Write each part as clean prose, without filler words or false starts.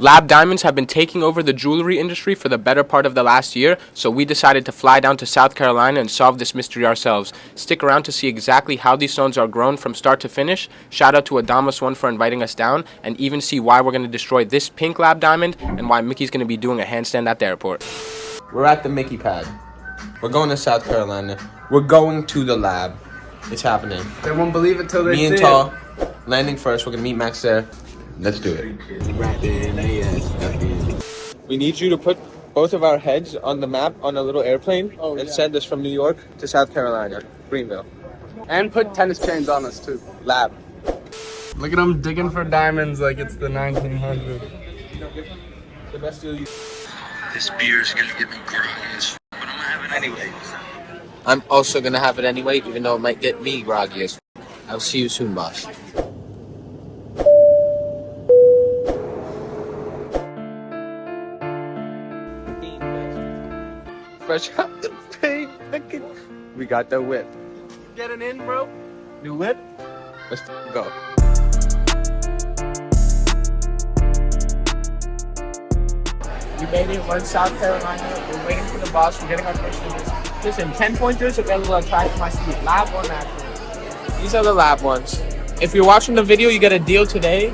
Lab diamonds have been taking over the jewelry industry for the better part of the last year, so we decided to fly down to South Carolina and solve this mystery ourselves. Stick around to see exactly how these stones are grown from start to finish. Shout out to Adamas One for inviting us down, and even see why we're going to destroy this pink lab diamond and why Mickey's going to be doing a handstand at the airport. We're at the Mickey pad. We're going to South Carolina. We're going to the lab. It's happening. They won't believe it till they see it. Me and Tall landing first. We're going to meet Max there. Let's do it. We need you to put both of our heads on the map on a little airplane and send us from New York to South Carolina, Greenville. And put tennis chains on us too. Lab. Look at them digging for diamonds like it's the 1900s. The best deal you... This beer is gonna get me groggy as but I'm gonna have it anyway. I'm also going to have it anyway, even though it might get me groggy as I'll see you soon, boss. Fresh out the paint. We got the whip. Getting in, bro? New whip? Let's go. We made it. We're in South Carolina. We're waiting for the boss. We're getting our first tickets. Listen, 10 pointers available at Track My Seat. Lab or natural. These are the lab ones. If you're watching the video, you get a deal today.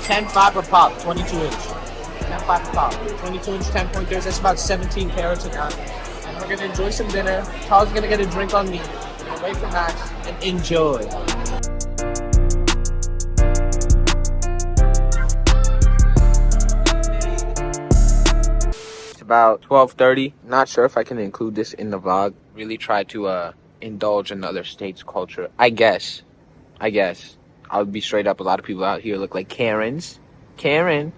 10-5 a pop, 22 inch. 10-5 a pop, 22 inch 10 pointers. That's about 17 carats a gun. And we're gonna enjoy some dinner. Charles gonna get a drink on me. We're gonna wait for Max and enjoy. About 12:30. Not sure if I can include this in the vlog. Really try to indulge in other states' culture. I guess. I'll be straight up. A lot of people out here look like Karens. Karen.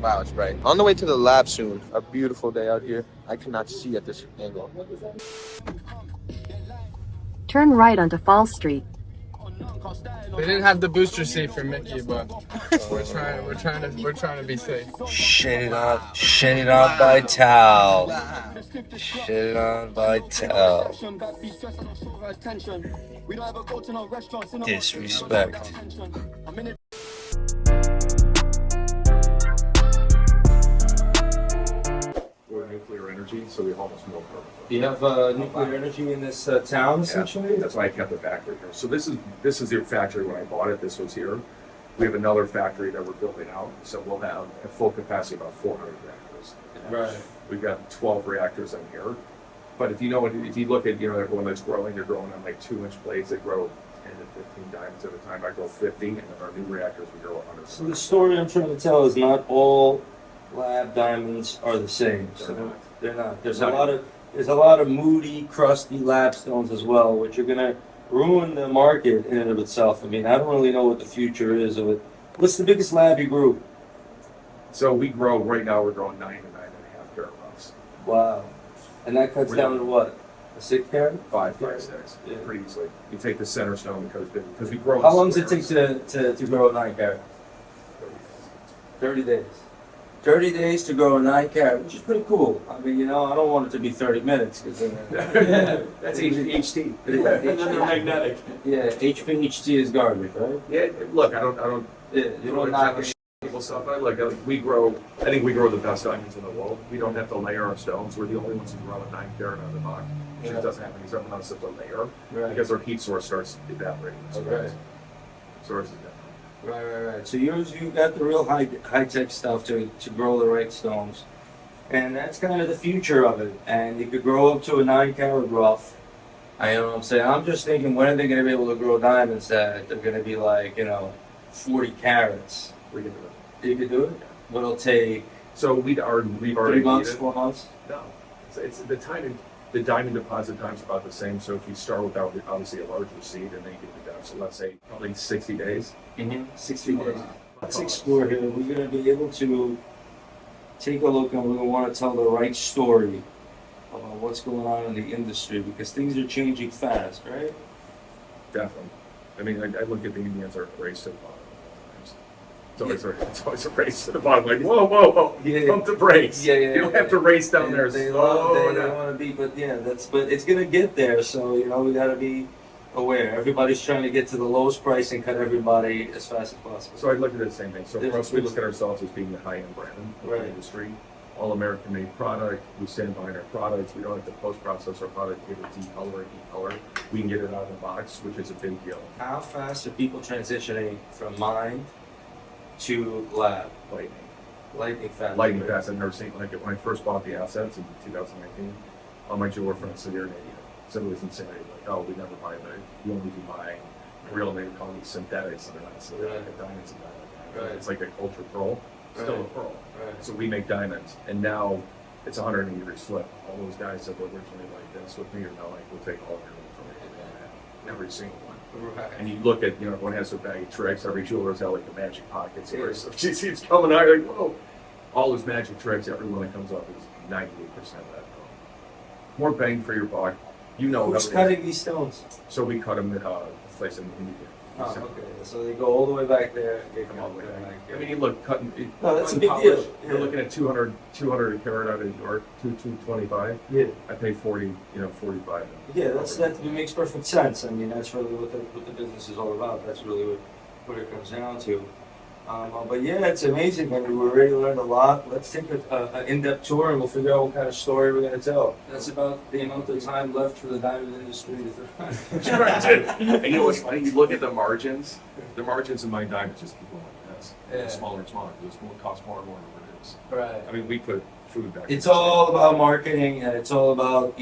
Wow, it's bright. On the way to the lab soon. A beautiful day out here. I cannot see at this angle. Turn right onto Fall Street. They didn't have the booster seat for Mickey, but we're trying to be safe. Shit it on by towel. Shit it on by towel. Disrespect. We're nuclear energy, so we have almost no carbon. Do you have nuclear energy in this town, essentially? That's why I kept the factory here. So this is your factory when I bought it. This was here. We have another factory that we're building out, so we'll have a full capacity about 400 reactors. Right. We've got 12 reactors in here. But if you look at everyone that's growing, they're growing on like 2-inch plates. They grow 10 to 15 diamonds at a time. I grow 50, and then our new reactors we grow 100. So the story I'm trying to tell is not all lab diamonds are the same. So they're not. There's a lot of moody, crusty lab stones as well, which are gonna ruin the market in and of itself. I mean, I don't really know what the future is of it. What's the biggest lab you grew? So we grow right now. We're growing 9 to 9.5 carat roughs. Wow. And that cuts down to what? A 6 carat? 5, 6, Yeah. pretty easily. You take the center stone because we grow. How long does it take to grow a 9 carat? 30 days. 30 days to grow a 9 carat, which is pretty cool. I mean, I don't want it to be 30 minutes because That's HT. And then they're magnetic. Yeah, HPHT is garbage, right? Yeah, look, I don't. Yeah, you don't knock it. People stuff. I think we grow the best diamonds in the world. We don't have to layer our stones. We're the only ones who grow a 9 carat out of the box. It Yeah. doesn't have any stuff else to layer Right. because our heat source starts evaporating. So Okay. source is different. Right. So you got the real high tech stuff to grow the right stones, and that's kind of the future of it. And you could grow up to a 9 carat rough. I know what I'm saying. I'm just thinking, when are they going to be able to grow diamonds that they're going to be like 40 carats? We can do it. You could do it, but it'll take So we've already 3 months, needed- 4 months. No, it's the timing. The diamond deposit time's about the same. So if you start with obviously a larger seed and then you get it down, so let's say probably 60 days. 60 days. Let's explore here. We're going to be able to take a look, and we're going to want to tell the right story about what's going on in the industry, because things are changing fast, right? Definitely. I mean, I look at the Indians are a race to the bottom. It's always a race to the bottom. Like, whoa, Yeah. pump the brakes. Yeah, You don't have to race down there. They Slow want down. to be, but it's gonna get there. So we gotta be aware. Everybody's trying to get to the lowest price and cut everybody as fast as possible. So I look at it the same thing. So for us, we look at ourselves as being the high-end brand of Right. the industry. All American made product. We stand behind our products. We don't have to post-process our product, get it decolor and e-color. We can get it out of the box, which is a big deal. How fast are people transitioning from mind to lab? Lightning fast. Lightning fast. I've never seen like when I first bought the assets in 2019. All my jeweler friends said, "You're an idiot." Said it was insanity. Like, oh, we never buy that. We only do buying real. They call me synthetics, and they're not synthetic Right. diamonds and that. Right. It's like a culture pearl, still Right. a pearl. Right. So we make diamonds, and now it's 180 degrees flip. All those guys that were originally like this with me are now like, we'll take all of your information, every single one. Right. And you look at, everyone has their bag of tricks. Every jeweler's got like the magic pockets. Where so she sees coming out, you're like, whoa! All those magic tricks, every one that comes up is 98% of that. More bang for your buck. Who's everything. cutting these stones? So we cut them at a place in India. Oh, okay. So they go all the way back there. They come Come all on, the way man. back I here. mean, you look cutting. No, that's a cutting big polish, deal. You're Yeah. looking at 200 a carat out of New York, 225. Yeah. I pay 45. Yeah, that makes perfect sense. I mean, that's really what the business is all about. That's really what it comes down to. But yeah, it's amazing. I mean, we already learned a lot. Let's take an in-depth tour and we'll figure out what kind of story we're going to tell. That's about the amount of time left for the diamond industry to And you know what's funny? You look at the margins. The margins in my diamonds just keep going like this. Yeah. Smaller and smaller. This will cost more and more than it is. Right. I mean, we put food back. It's in. all about marketing, and it's all about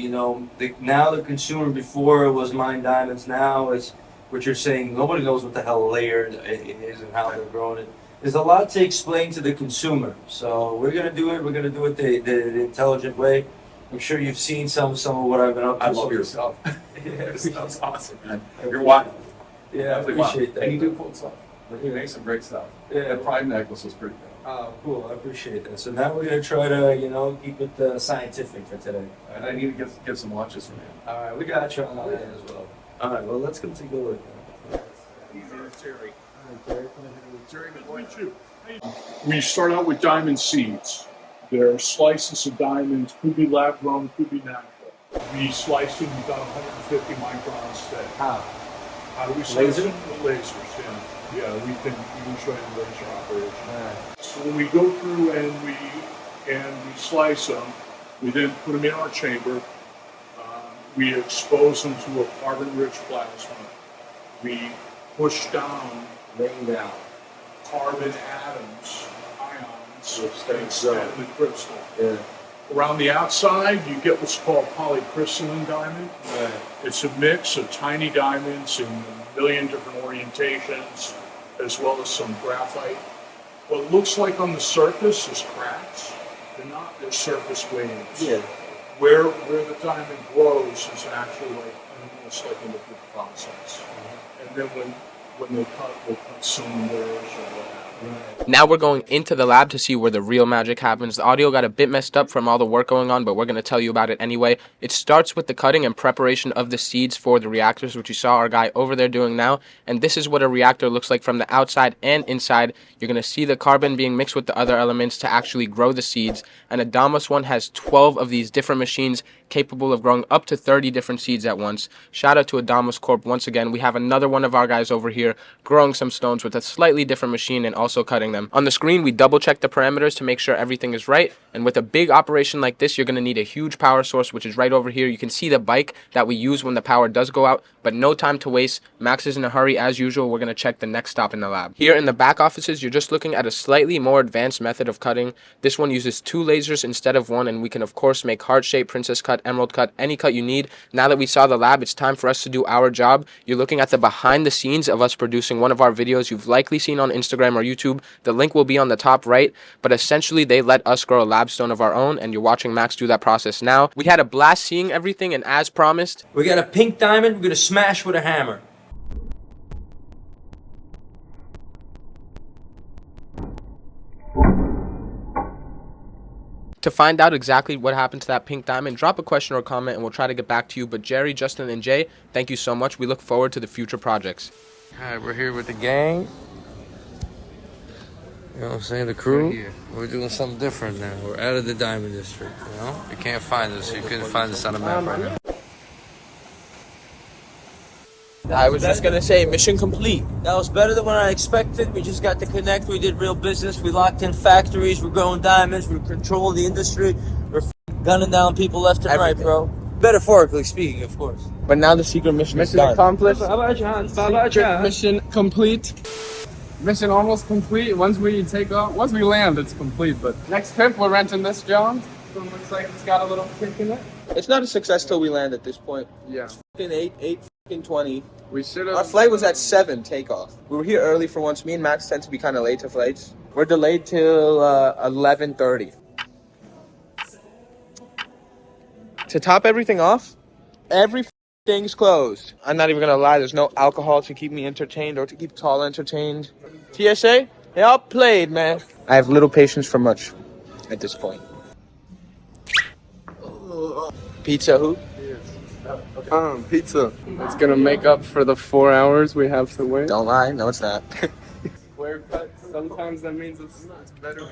now the consumer. Before it was mine diamonds. Now it's what you're saying. Nobody knows what the hell layered it is and how they're growing it. There's a lot to explain to the consumer. So we're gonna do it. We're gonna do it the intelligent way. I'm sure you've seen some of what I've been up to. I love your stuff. Your stuff's awesome, man. You're wild. Yeah, I Definitely wild. appreciate that. And you do cool stuff. You make some great stuff. Yeah. That Pride necklace was pretty good. Oh, cool. I appreciate that. So now we're gonna try to keep it scientific for today. And I need to get some lunches from you. All right, we got you on that as well. All right, well let's go take a look. We start out with diamond seeds. They're slices of diamonds, could be lab grown, could be natural. We slice them about 150 microns thick. How? How do we slice Laser? them? With lasers, yeah. Yeah, we can show you the laser operation. So when we go through and we slice them, we then put them in our chamber. We expose them to a carbon-rich plasma. We push down Laying down. carbon atoms, ions, Which and things expand the crystal. Yeah. Around the outside, you get what's called polycrystalline diamond. Right. It's a mix of tiny diamonds in a million different orientations, as well as some graphite. What looks like on the surface is cracks. They're not, they're surface waves. Yeah. Where the diamond grows is actually almost like a liquid process. And then when they cut, we'll cut cylinders or what have you. Now we're going into the lab to see where the real magic happens. The audio got a bit messed up from all the work going on, but we're going to tell you about it anyway. It starts with the cutting and preparation of the seeds for the reactors, which you saw our guy over there doing now. And this is what a reactor looks like from the outside and inside. You're going to see the carbon being mixed with the other elements to actually grow the seeds. And Adamas one has 12 of these different machines capable of growing up to 30 different seeds at once. Shout out to Adamas Corp once again. We have another one of our guys over here growing some stones with a slightly different machine and also cutting them. On the screen, we double check the parameters to make sure everything is right. And with a big operation like this, you're going to need a huge power source, which is right over here. You can see the bike that we use when the power does go out, but no time to waste. Max is in a hurry as usual. We're going to check the next stop in the lab. Here in the back offices, you're just looking at a slightly more advanced method of cutting. This one uses 2 lasers instead of 1, and we can of course make heart shape, princess cut, emerald cut, any cut you need. Now that we saw the lab, it's time for us to do our job. You're looking at the behind the scenes of us producing one of our videos you've likely seen on Instagram or YouTube. The link will be on the top right, but essentially they let us grow a lab stone of our own, and you're watching Max do that process now. We had a blast seeing everything, and as promised, We got a pink diamond. We're gonna smash with a hammer. to find out exactly what happened to that pink diamond, drop a question or comment and we'll try to get back to you. But Jerry, Justin, and Jay, thank you so much. We look forward to the future projects. Alright, we're here with the gang. You know what I'm saying? The crew. We're doing something different now. We're out of the diamond district, you know? You can't find us. You couldn't find us on the map right now. I was just gonna say, mission complete. That was better than what I expected. We just got to connect. We did real business. We locked in factories. We're growing diamonds. We're controlling the industry. We're gunning down people left and right, Everything. bro. Metaphorically speaking, of course. But now the secret mission is Mission done. accomplished. Mission complete. Mission almost complete. Once we land, it's complete. But next trip, we're renting this John. So it looks like it's got a little kick in it. It's not a success till we land at this point. Yeah. Fucking 8:20. We should Our have. flight was at 7 takeoff. We were here early for once. Me and Max tend to be kind of late to flights. We're delayed till 11:30. To top everything off, everything's closed. I'm not even gonna lie. There's no alcohol to keep me entertained or to keep Tall entertained. TSA, they all played, man. I have little patience for much at this point. Pizza who? Pizza. It's gonna make up for the 4 hours we have to wait. Don't lie. No, it's not. Square cut. Sometimes that means it's better.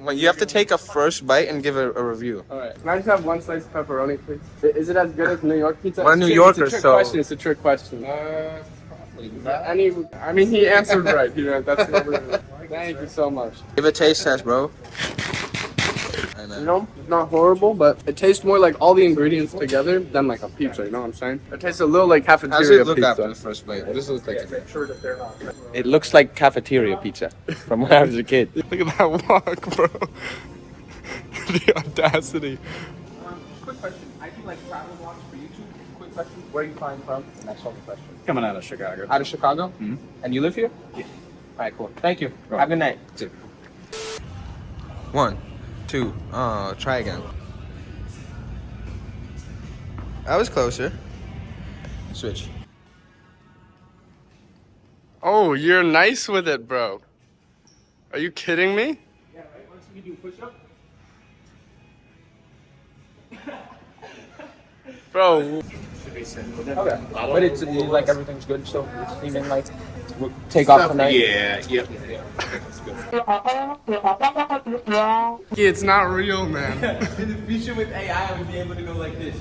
Well, you have to take a first bite and give a review. All right. Can I just have one sliced pepperoni, please? Is it as good as New York pizza? We're It's New trick- Yorkers, it's a trick so- question. It's a trick question. I mean, he answered right. That's what we're doing. Thank you so much. Give a taste test, bro. You know, it's not horrible, but it tastes more like all the ingredients together than like a pizza. You know what I'm saying? It tastes a little like How does cafeteria it look pizza. after the first bite? This looks like it looks like cafeteria pizza from when I was a kid. Look at that walk, bro. The audacity. Quick question. I do like travel vlogs for YouTube. Quick question. Where are you flying from? Next whole question. Coming out of Chicago. Out of Chicago? Mm-hmm. And you live here? Yeah. All right, cool. Thank you. Right. Have a good night. 1, 2. Oh, try again. I was closer. Switch. Oh, you're nice with it, bro. Are you kidding me? Yeah, right. Once you do a push-up. Bro, Okay. But it's like everything's good, so it's seeming like we'll take off tonight. Yeah. it's not real, man. In the future with AI, I would be able to go like this.